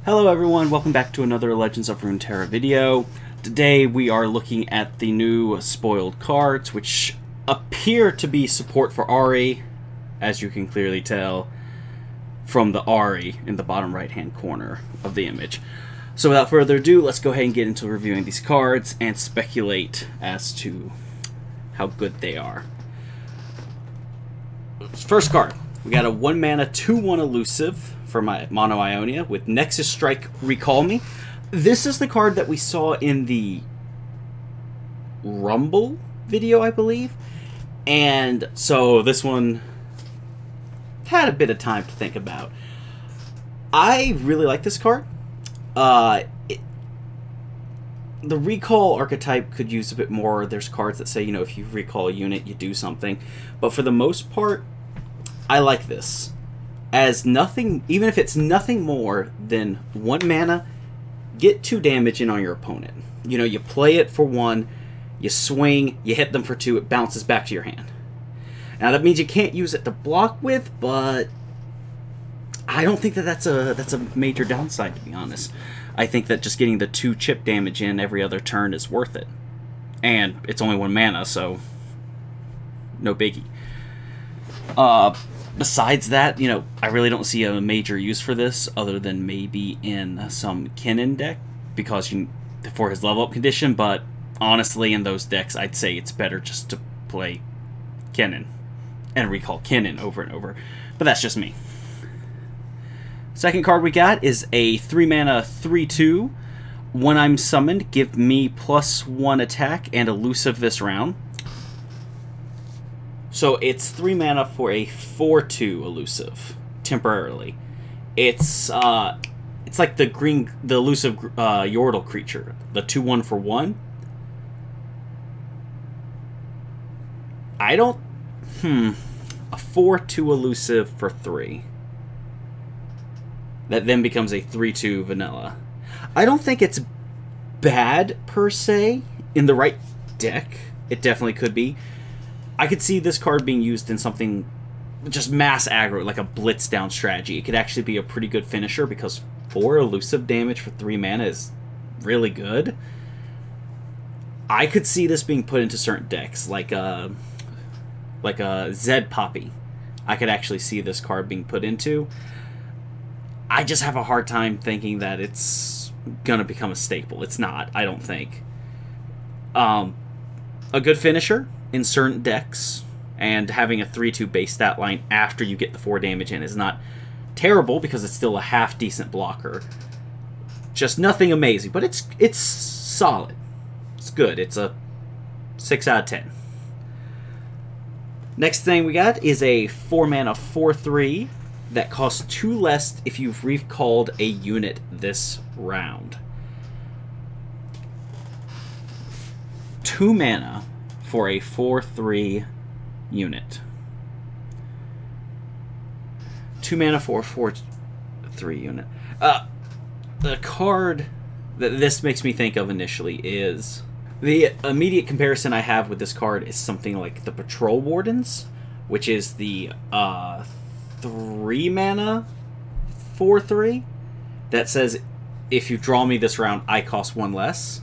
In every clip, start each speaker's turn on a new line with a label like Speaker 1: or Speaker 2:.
Speaker 1: Hello everyone, welcome back to another Legends of Runeterra video. Today we are looking at the new spoiled cards, which appear to be support for Ahri, as you can clearly tell from the Ahri in the bottom right hand corner of the image. So without further ado, let's go ahead and get into reviewing these cards and speculate as to how good they are. First card, we got a 1-mana 2/1 elusive for my Mono Ionia with Nexus Strike Recall Me. This is the card that we saw in the Rumble video, I believe. And so this one had a bit of time to think about. I really like this card. The recall archetype could use a bit more. There's cards that say, you know, if you recall a unit, you do something. But for the most part, I like this. As nothing, even if it's nothing more than 1 mana, get 2 damage in on your opponent. You know, you play it for 1, you swing, you hit them for 2, it bounces back to your hand. Now that means you can't use it to block with, but I don't think that that's a major downside, to be honest. I think that just getting the 2 chip damage in every other turn is worth it. And it's only 1 mana, so no biggie. Besides that, you know, I really don't see a major use for this other than maybe in some Kennen deck because for his level up condition, but honestly in those decks I'd say it's better just to play Kennen and recall Kennen over and over. But that's just me. Second card we got is a 3-mana 3/2. When I'm summoned, give me +1 attack and elusive this round. So it's 3 mana for a 4/2 elusive, temporarily. It's like the elusive Yordle creature, the 2/1 for 1. I don't, a 4/2 elusive for 3. That then becomes a 3/2 vanilla. I don't think it's bad per se. In the right deck, it definitely could be. I could see this card being used in something just mass aggro, like a blitz down strategy. It could actually be a pretty good finisher because 4 elusive damage for 3 mana is really good. I could see this being put into certain decks, like a Zed Poppy. I could actually see this card being put into. I just have a hard time thinking that it's gonna become a staple. It's not, I don't think. A good finisher in certain decks, and having a 3/2 base stat line after you get the 4 damage in is not terrible because it's still a half decent blocker. Just nothing amazing, but it's solid. It's good. It's a 6 out of 10. Next thing we got is a 4-mana 4/3 that costs 2 less if you've recalled a unit this round. 2 mana for a 4/3 unit. 2 mana for a 4/3 unit. The card that this makes me think of initially is... The immediate comparison I have with this card is something like the Patrol Wardens, which is the 3 mana 4/3 that says, if you draw me this round, I cost 1 less.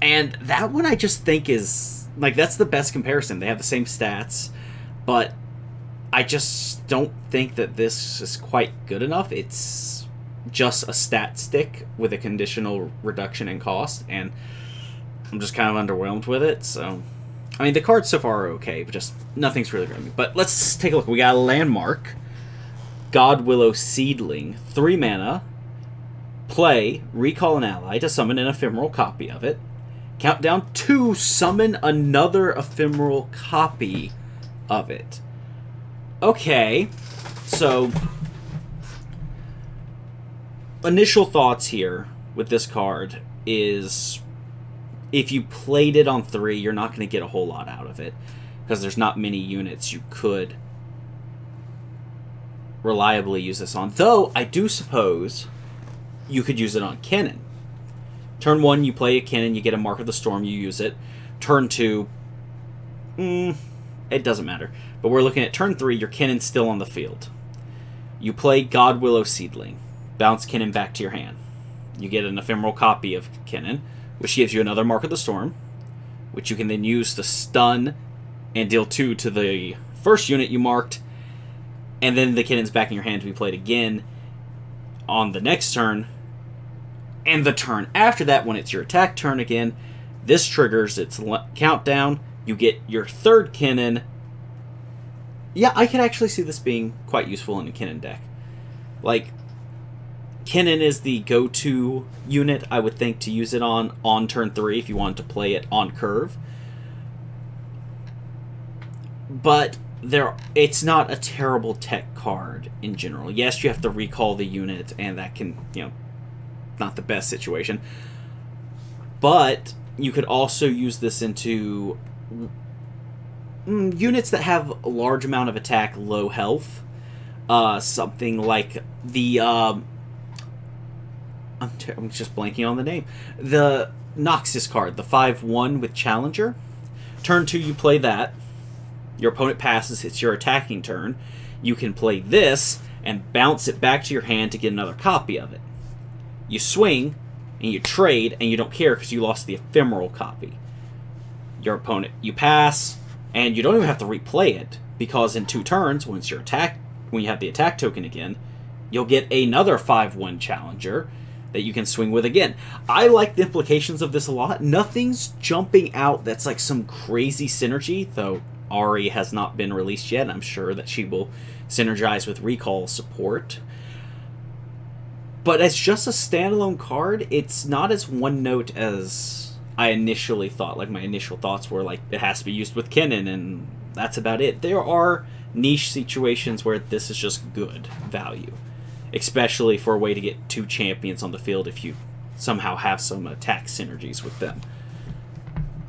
Speaker 1: And that one I just think is, like, that's the best comparison. They have the same stats, but I just don't think that this is quite good enough. It's just a stat stick with a conditional reduction in cost, and I'm just kind of underwhelmed with it. So, I mean, the cards so far are okay, but just nothing's really grabbing me. But let's take a look. We got a Landmark, Godwillow Seedling, 3 mana, play, recall an ally to summon an ephemeral copy of it. Countdown 2, summon another ephemeral copy of it. Okay, so initial thoughts here with this card is if you played it on 3, you're not going to get a whole lot out of it because there's not many units you could reliably use this on. Though, I do suppose you could use it on Kennen. Turn 1, you play a Kennen, you get a Mark of the Storm, you use it. Turn 2, it doesn't matter. But we're looking at turn 3, your Kennen's still on the field. You play Godwillow Seedling. Bounce Kinnan back to your hand. You get an ephemeral copy of Kinnan, which gives you another Mark of the Storm, which you can then use to stun and deal 2 to the first unit you marked, and then the Kinnan's back in your hand to be played again on the next turn, and the turn after that, when it's your attack turn again, this triggers its countdown. You get your third Kinnan. Yeah, I could actually see this being quite useful in a Kinnan deck. Like, Kinnan is the go-to unit, I would think, to use it on turn 3 if you wanted to play it on curve. But it's not a terrible tech card in general. Yes, you have to recall the unit, and that can, not the best situation. But you could also use this into units that have a large amount of attack, low health. Something like the... I'm just blanking on the name. The Noxus card, the 5/1 with Challenger. Turn 2, you play that. Your opponent passes, it's your attacking turn. You can play this and bounce it back to your hand to get another copy of it. You swing, and you trade, and you don't care because you lost the ephemeral copy. Your opponent, you pass, and you don't even have to replay it, because in 2 turns, when you have the attack token again, you'll get another 5/1 Challenger that you can swing with again. I like the implications of this a lot. Nothing's jumping out that's like some crazy synergy, though Ahri has not been released yet. I'm sure that she will synergize with recall support. But as just a standalone card, it's not as one-note as I initially thought. Like, my initial thoughts were like, it has to be used with Kinnan, and that's about it. There are niche situations where this is just good value, especially for a way to get 2 champions on the field if you somehow have some attack synergies with them.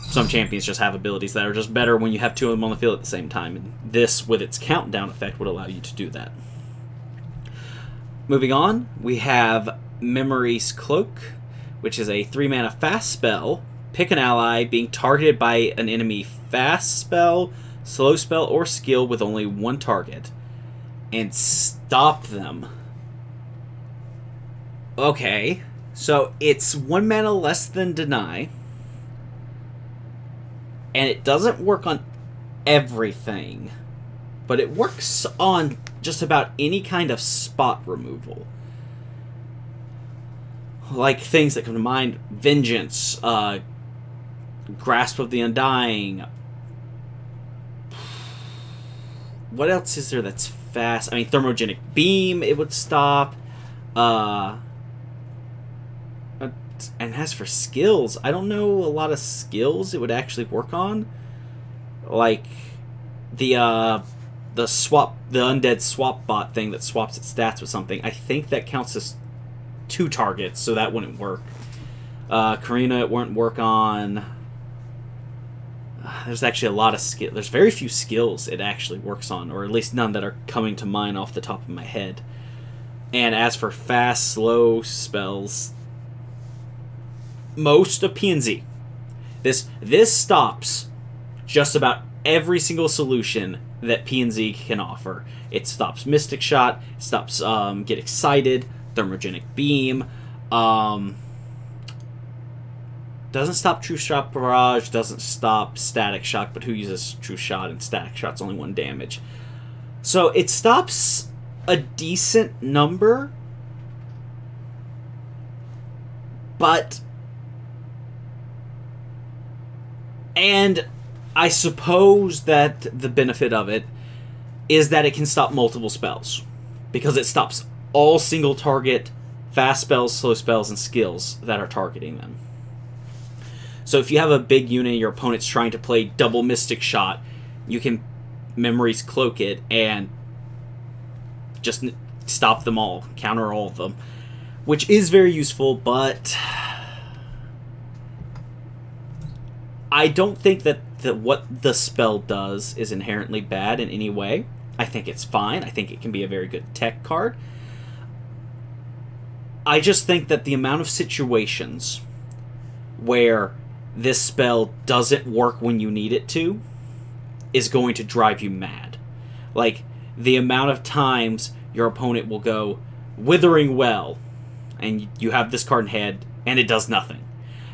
Speaker 1: Some champions just have abilities that are just better when you have 2 of them on the field at the same time, and this, with its countdown effect, would allow you to do that. Moving on, we have Memory's Cloak, which is a 3-mana fast spell. Pick an ally being targeted by an enemy fast spell, slow spell, or skill with only 1 target, and stop them. Okay, so it's 1 mana less than Deny, and it doesn't work on everything, but it works on just about any kind of spot removal. Like things that come to mind: Vengeance, Grasp of the Undying. What else is there that's fast? I mean, Thermogenic Beam, it would stop. And as for skills, I don't know a lot of skills it would actually work on. Like the undead swap bot thing that swaps its stats with something. I think that counts as 2 targets, so that wouldn't work. Karina, it wouldn't work on. There's actually a lot of skill. There's very few skills it actually works on, or at least none that are coming to mind off the top of my head. And as for fast, slow spells, most of PNZ. This stops just about every single solution that PNZ can offer. It stops Mystic Shot, it stops Get Excited, Thermogenic Beam, doesn't stop True Shot Barrage, doesn't stop Static Shock, but who uses True Shot and Static Shot's only 1 damage. So it stops a decent number, but... And I suppose that the benefit of it is that it can stop multiple spells, because it stops all single target fast spells, slow spells, and skills that are targeting them. So if you have a big unit and your opponent's trying to play double Mystic Shot, you can Memory's Cloak it and just stop them all, counter all of them, which is very useful, but I don't think that what the spell does is inherently bad in any way. I think it's fine. I think it can be a very good tech card. I just think that the amount of situations where this spell doesn't work when you need it to is going to drive you mad. Like, the amount of times your opponent will go Withering Well, and you have this card in hand, and it does nothing.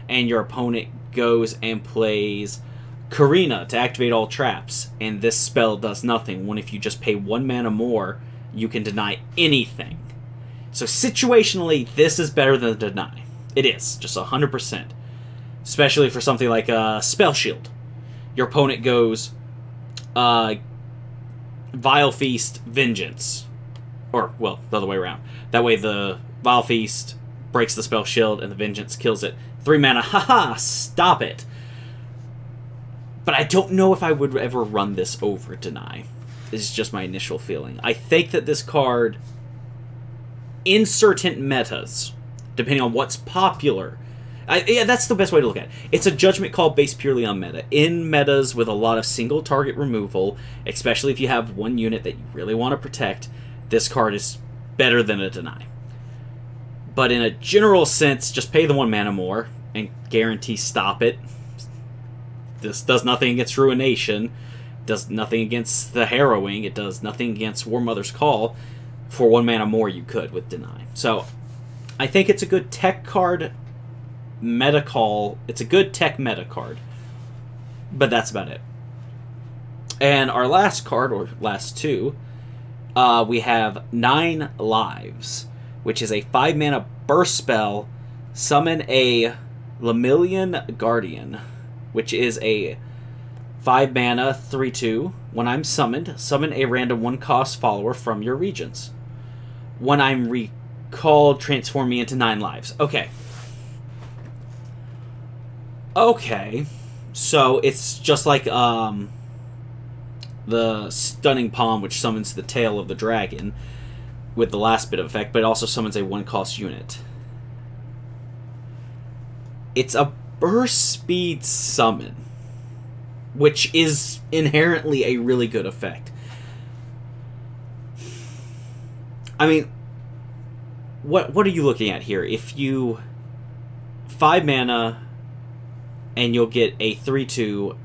Speaker 1: And your opponent goes and plays Karina to activate all traps, and this spell does nothing, when if you just pay 1 mana more, you can deny anything. So situationally, this is better than deny. It is, just 100%. Especially for something like a Spell Shield. Your opponent goes Vile Feast, Vengeance. Or, well, the other way around. That way the Vile Feast breaks the Spell Shield and the Vengeance kills it. 3 mana, haha, stop it. But I don't know if I would ever run this over Deny. This is just my initial feeling. I think that this card, in certain metas, depending on what's popular, yeah, that's the best way to look at it. It's a judgment call based purely on meta. In metas with a lot of single target removal, especially if you have one unit that you really want to protect, this card is better than a Deny. But in a general sense, just pay the 1 mana more and guarantee stop it. This does nothing against Ruination, does nothing against the Harrowing, it does nothing against War Mother's Call. For 1 mana more, you could with Deny. So, I think it's a good tech card, meta call. It's a good tech meta card. But that's about it. And our last card, or last two, we have 9 Lives, which is a 5 mana burst spell. Summon a Lemillion Guardian, which is a 5 mana 3/2. When I'm summoned, summon a random 1-cost follower from your regions. When I'm recalled, transform me into 9 lives. Okay. Okay. So it's just like the Stunning Palm, which summons the tail of the dragon with the last bit of effect, but it also summons a 1-cost unit. It's a burst speed summon, which is inherently a really good effect. I mean, what are you looking at here? If you 5 mana and you'll get a 3/2,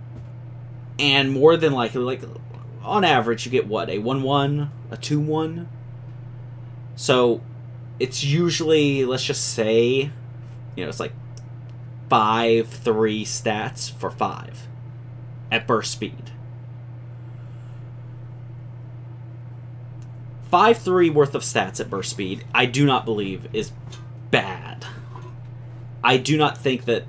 Speaker 1: and more than likely, like on average, you get what, a 1/1, a 2/1. So it's usually, let's just say, it's like 5/3 stats for 5 at burst speed. 5/3 worth of stats at burst speed, I do not believe is bad. I do not think that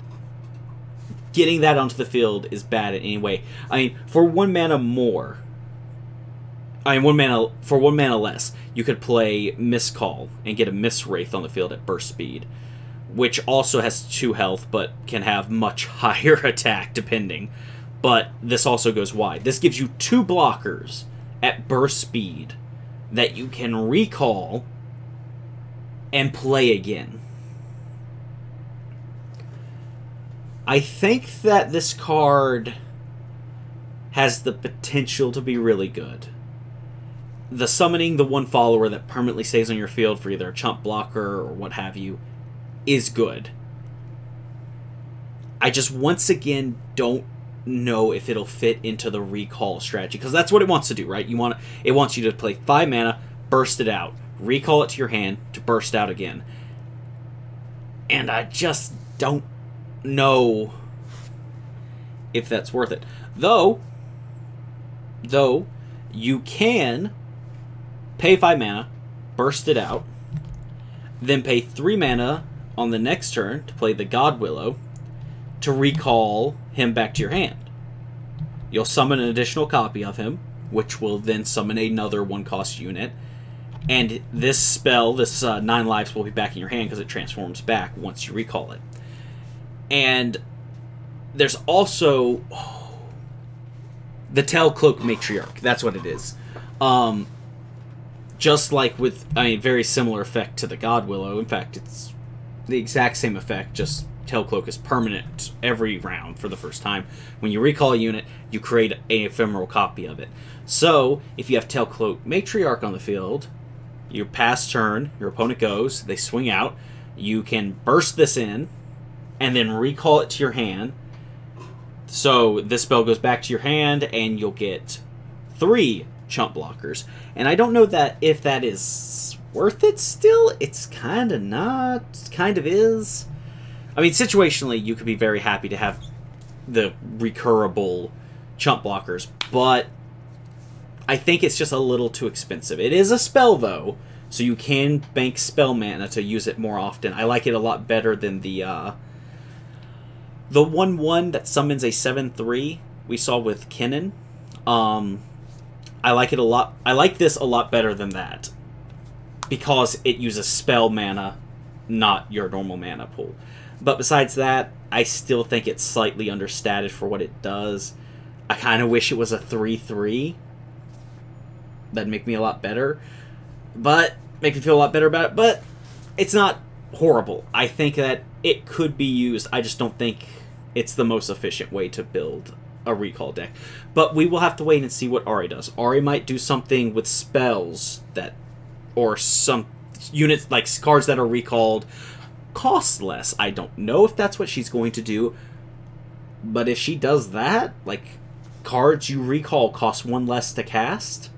Speaker 1: getting that onto the field is bad in any way. I mean, for 1 mana more, for 1 mana less, you could play Miscall and get a Miss Wraith on the field at burst speed, which also has 2 health, but can have much higher attack, depending. But this also goes wide. This gives you 2 blockers at burst speed that you can recall and play again. I think that this card has the potential to be really good. The summoning the 1 follower that permanently stays on your field for either a chump blocker or what have you is good. I just, once again, don't know if it'll fit into the recall strategy, because that's what it wants to do, right? It wants you to play 5 mana, burst it out, recall it to your hand to burst out again. And I just don't know if that's worth it. Though you can pay 5 mana, burst it out, then pay 3 mana on the next turn to play the God Willow to recall him back to your hand. You'll summon an additional copy of him, which will then summon another 1-cost unit. And this spell, this 9 lives, will be back in your hand because it transforms back once you recall it. And there's also the Tailcloak Matriarch. That's what it is. Just like with, very similar effect to the God Willow. In fact, it's the exact same effect, just Tailcloak is permanent every round for the first time. When you recall a unit, you create an ephemeral copy of it. So, if you have Tailcloak Matriarch on the field, you pass turn, your opponent goes, they swing out, you can burst this in, and then recall it to your hand. So, this spell goes back to your hand, and you'll get 3 chump blockers. And I don't know that if that is worth it still. It's kind of not. Kind of is. I mean, situationally, you could be very happy to have the recurable chump blockers, but I think it's just a little too expensive. It is a spell, though, so you can bank spell mana to use it more often. I like it a lot better than the 1/1 that summons a 7/3 we saw with Kennen. I like it a lot. I like this a lot better than that because it uses spell mana, not your normal mana pool. But besides that, I still think it's slightly understated for what it does. I kind of wish it was a 3/3. That'd make me a lot better. But, make me feel a lot better about it. But, it's not horrible. I think that it could be used. I just don't think it's the most efficient way to build a recall deck. But we will have to wait and see what Ahri does. Ahri might do something with spells that, or some units, like cards that are recalled, cost less. I don't know if that's what she's going to do, but if she does that, like, cards you recall cost 1 less to cast.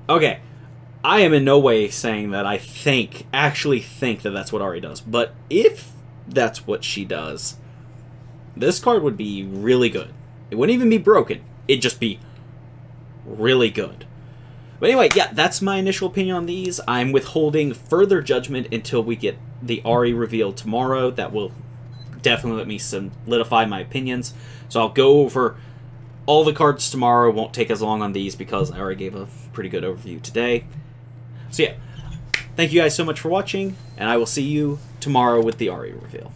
Speaker 1: Okay, I am in no way saying that I actually think that that's what Ahri does, but if that's what she does, this card would be really good. It wouldn't even be broken, it'd just be really good. But anyway, yeah, that's my initial opinion on these. I'm withholding further judgment until we get the Ahri reveal tomorrow. That will definitely let me solidify my opinions. So I'll go over all the cards tomorrow. It won't take as long on these because I already gave a pretty good overview today. So yeah, thank you guys so much for watching, and I will see you tomorrow with the Ahri reveal.